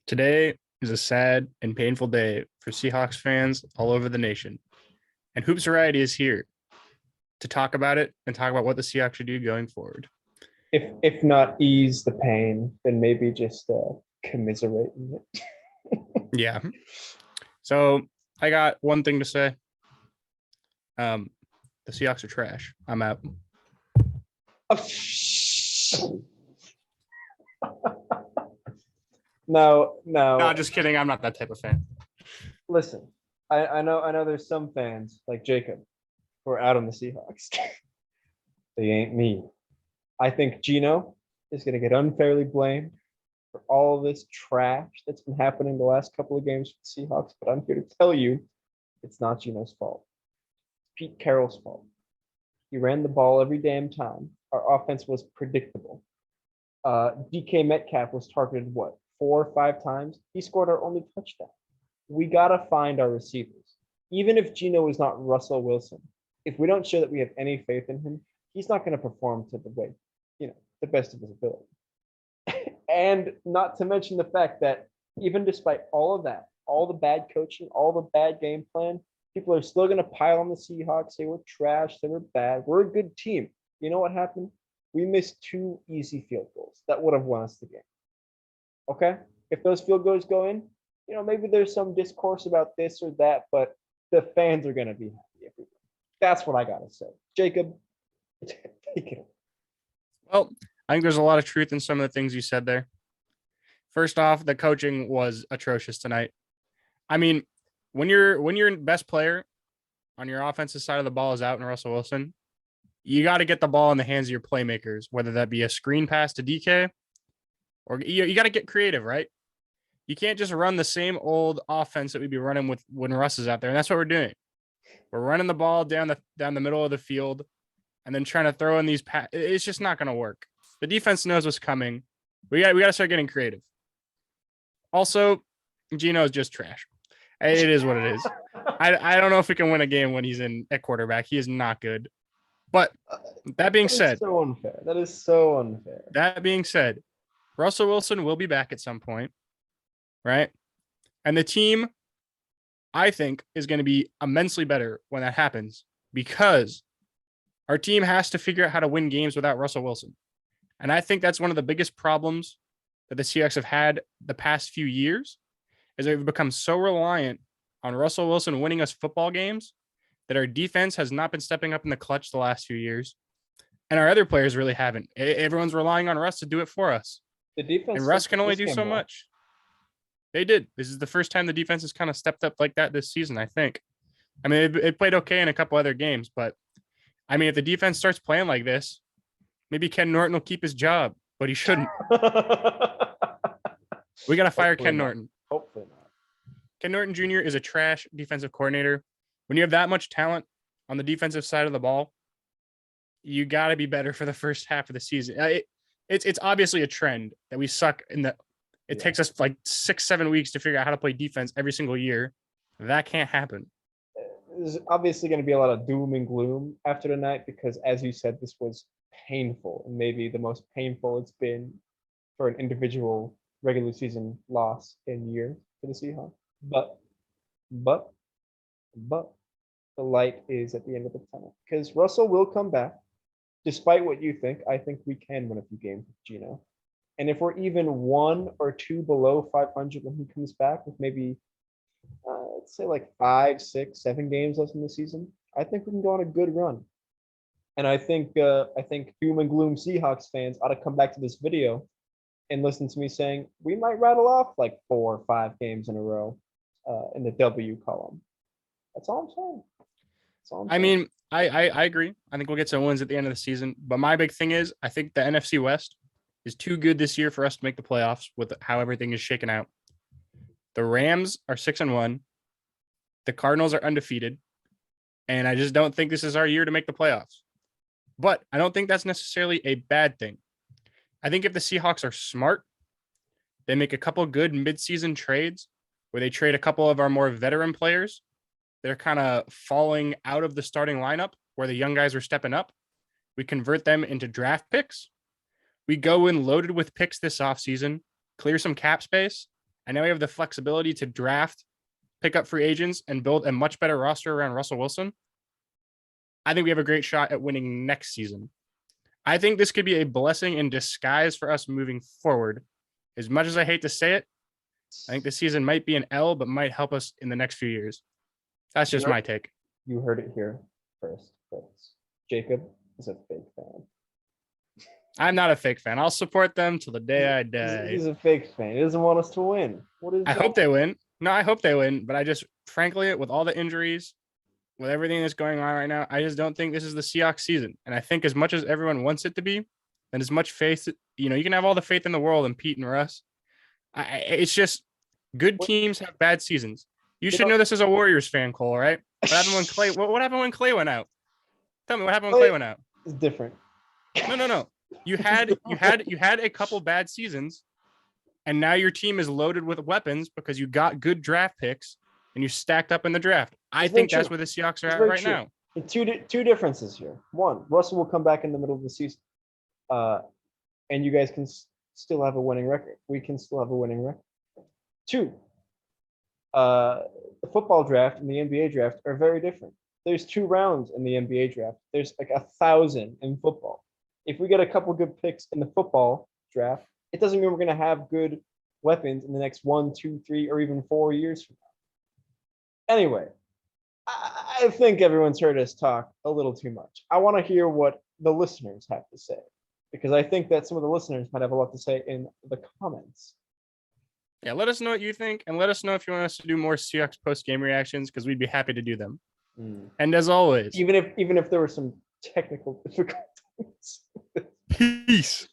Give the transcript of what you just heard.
Today is a sad and painful day for Seahawks fans all over the nation. And Hoops Variety is here to talk about it and talk about what the Seahawks should do going forward. If not ease the pain, then maybe just commiserate it. Yeah. So I got one thing to say. The Seahawks are trash. I'm out. No. No, just kidding. I'm not that type of fan. Listen, I know there's some fans like Jacob who are out on the Seahawks. They ain't me. I think Gino is going to get unfairly blamed for all of this trash that's been happening the last couple of games for the Seahawks, but I'm here to tell you it's not Gino's fault. It's Pete Carroll's fault. He ran the ball every damn time. Our offense was predictable. DK Metcalf was targeted, 4 or 5 times? He scored our only touchdown. We got to find our receivers. Even if Gino is not Russell Wilson, if we don't show that we have any faith in him, he's not going to perform to the best of his ability. And not to mention the fact that even despite all of that, all the bad coaching, all the bad game plan, people are still going to pile on the Seahawks, say we're trash, say we're bad. We're a good team. You know what happened? We missed 2 easy field goals that would have won us the game. Okay? If those field goals go in, maybe there's some discourse about this or that, but the fans are going to be happy. That's what I got to say. Jacob, take it. Well, I think there's a lot of truth in some of the things you said there. First off, the coaching was atrocious tonight. I mean, when your best player on your offensive side of the ball is out in Russell Wilson, you got to get the ball in the hands of your playmakers, whether that be a screen pass to DK or you got to get creative, right? You can't just run the same old offense that we'd be running with when Russ is out there. And that's what we're doing. We're running the ball down the middle of the field and then trying to throw in these it's just not going to work. The defense knows what's coming. We got to start getting creative. Also, Gino is just trash. It is what it is. I don't know if we can win a game when he's at quarterback. He is not good. But that being said, so unfair. That is so unfair. That being said, Russell Wilson will be back at some point, right? And the team, I think, is going to be immensely better when that happens because our team has to figure out how to win games without Russell Wilson. And I think that's one of the biggest problems that the Seahawks have had the past few years is they've become so reliant on Russell Wilson winning us football games that our defense has not been stepping up in the clutch the last few years. And our other players really haven't. Everyone's relying on Russ to do it for us. The defense and Russ can only do so much. They did. This is the first time the defense has kind of stepped up like that this season, I think. I mean, it played okay in a couple other games, but I mean, if the defense starts playing like this, maybe Ken Norton will keep his job, but he shouldn't. We got to fire Ken Norton. Hopefully not. Ken Norton Jr. is a trash defensive coordinator. When you have that much talent on the defensive side of the ball, you got to be better for the first half of the season. It's obviously a trend that we suck it takes us like 6-7 weeks to figure out how to play defense every single year. That can't happen. There's obviously going to be a lot of doom and gloom after tonight because, as you said, this was painful and maybe the most painful it's been for an individual regular season loss in years for the Seahawks. But the light is at the end of the tunnel because Russell will come back. Despite what you think, I think we can win a few games with Gino. And if we're even 1 or 2 below 500 when he comes back with maybe, let's say like 5, 6, 7 games left in the season, I think we can go on a good run. And I think doom and gloom Seahawks fans ought to come back to this video and listen to me saying we might rattle off like 4 or 5 games in a row in the W column. That's all I'm saying. I mean, I agree. I think we'll get some wins at the end of the season. But my big thing is I think the NFC West is too good this year for us to make the playoffs with how everything is shaken out. The Rams are 6-1. The Cardinals are undefeated. And I just don't think this is our year to make the playoffs. But I don't think that's necessarily a bad thing. I think if the Seahawks are smart, they make a couple good midseason trades where they trade a couple of our more veteran players that are kind of falling out of the starting lineup where the young guys are stepping up. We convert them into draft picks. We go in loaded with picks this offseason, clear some cap space, and now we have the flexibility to draft, pick up free agents, and build a much better roster around Russell Wilson, I think we have a great shot at winning next season. I think this could be a blessing in disguise for us moving forward. As much as I hate to say it, I think the season might be an L, but might help us in the next few years. That's just my take. You heard it here first, folks. Jacob is a fake fan. I'm not a fake fan. I'll support them till the day I die. He's a fake fan. He doesn't want us to win. What is I that? hope they win. No, I hope they win. But I just, frankly, with all the injuries, with everything that's going on right now, I just don't think this is the Seahawks season. And I think as much as everyone wants it to be, and as much faith, you can have all the faith in the world in Pete and Russ. It's just good teams have bad seasons. You should know this as a Warriors fan, Cole, right? What happened when Clay? What happened when Clay went out? Tell me what happened when Clay went out. It's different. No. You had a couple bad seasons, and now your team is loaded with weapons because you got good draft picks and you stacked up in the draft. I think that's where the Seahawks are at right now. Two differences here. One, Russell will come back in the middle of the season, and you guys can still have a winning record. We can still have a winning record. Two, the football draft and the NBA draft are very different. There's 2 rounds in the NBA draft. There's like 1,000 in football. If we get a couple good picks in the football draft, it doesn't mean we're going to have good weapons in the next 1, 2, 3, or even 4 years from now. Anyway, I think everyone's heard us talk a little too much. I want to hear what the listeners have to say, because I think that some of the listeners might have a lot to say in the comments. Yeah, let us know what you think, and let us know if you want us to do more Seahawks post-game reactions, because we'd be happy to do them. And as always, even if there were some technical difficulties. Peace.